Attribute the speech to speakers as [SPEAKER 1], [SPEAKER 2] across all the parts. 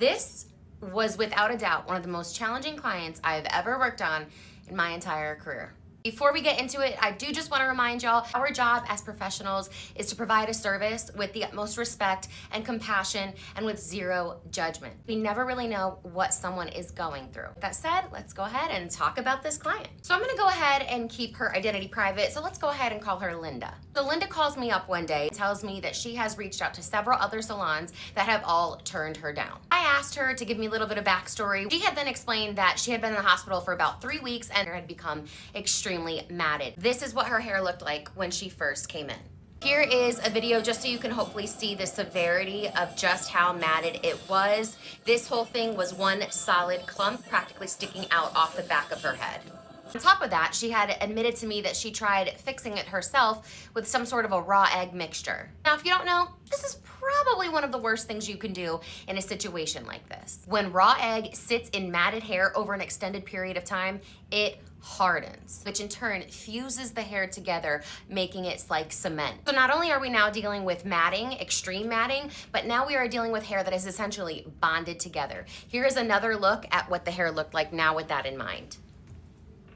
[SPEAKER 1] This was without a doubt one of the most challenging clients I have ever worked on in my entire career. Before we get into it, I do just want to remind y'all, our job as professionals is to provide a service with the utmost respect and compassion and with zero judgment. We never really know what someone is going through. With that said, let's go ahead and talk about this client. So I'm going to go ahead and keep her identity private. So let's go ahead and call her Linda. So Linda calls me up one day, tells me that she has reached out to several other salons that have all turned her down. I asked her to give me a little bit of backstory. She had then explained that she had been in the hospital for about 3 weeks and had become extremely matted. This is what her hair looked like when she first came in. Here is a video just so you can hopefully see the severity of just how matted it was. This whole thing was one solid clump practically sticking out off the back of her head. On top of that, she had admitted to me that she tried fixing it herself with some sort of a raw egg mixture. Now, if you don't know, this is probably one of the worst things you can do in a situation like this. When raw egg sits in matted hair over an extended period of time, it hardens, which in turn fuses the hair together, making it like cement. So not only are we now dealing with matting, extreme matting, but now we are dealing with hair that is essentially bonded together. Here is another look at what the hair looked like now with that in mind.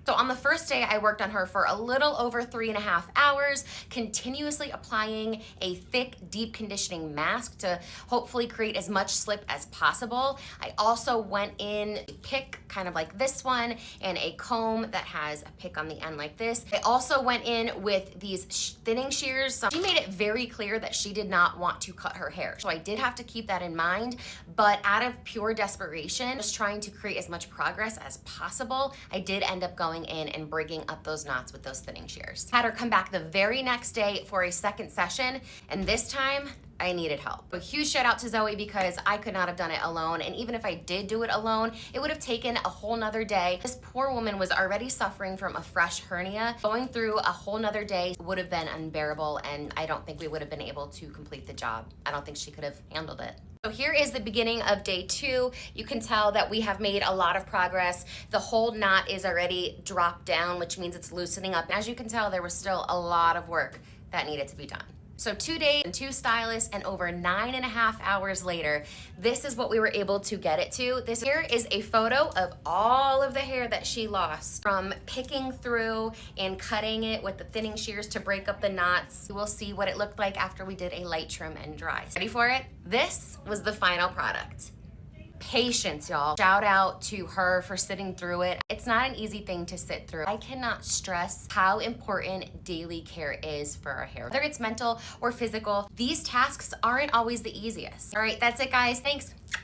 [SPEAKER 1] So on the first day, I worked on her for a little over 3.5 hours, continuously applying a thick, deep conditioning mask to hopefully create as much slip as possible. I also went in a pick, kind of like this one, and a comb that has a pick on the end like this. I also went in with these thinning shears. So she made it very clear that she did not want to cut her hair. So I did have to keep that in mind, but out of pure desperation, just trying to create as much progress as possible, I did end up going in and bringing up those knots with those thinning shears. Had her come back the very next day for a second session, and this time I needed help. A huge shout out to Zoe because I could not have done it alone, and even if I did do it alone, it would have taken a whole nother day. This poor woman was already suffering from a fresh hernia. Going through a whole nother day would have been unbearable, and I don't think we would have been able to complete the job. I don't think she could have handled it. So here is the beginning of day 2. You can tell that we have made a lot of progress. The whole knot is already dropped down, which means it's loosening up. As you can tell, there was still a lot of work that needed to be done. So 2 days and 2 stylists and over 9.5 hours later, this is what we were able to get it to. This here is a photo of all of the hair that she lost from picking through and cutting it with the thinning shears to break up the knots. We'll see what it looked like after we did a light trim and dry. Ready for it? This was the final product. Patience, y'all. Shout out to her for sitting through it. It's not an easy thing to sit through. I cannot stress how important daily care is for our hair. Whether it's mental or physical, these tasks aren't always the easiest. All right, that's it, guys. Thanks.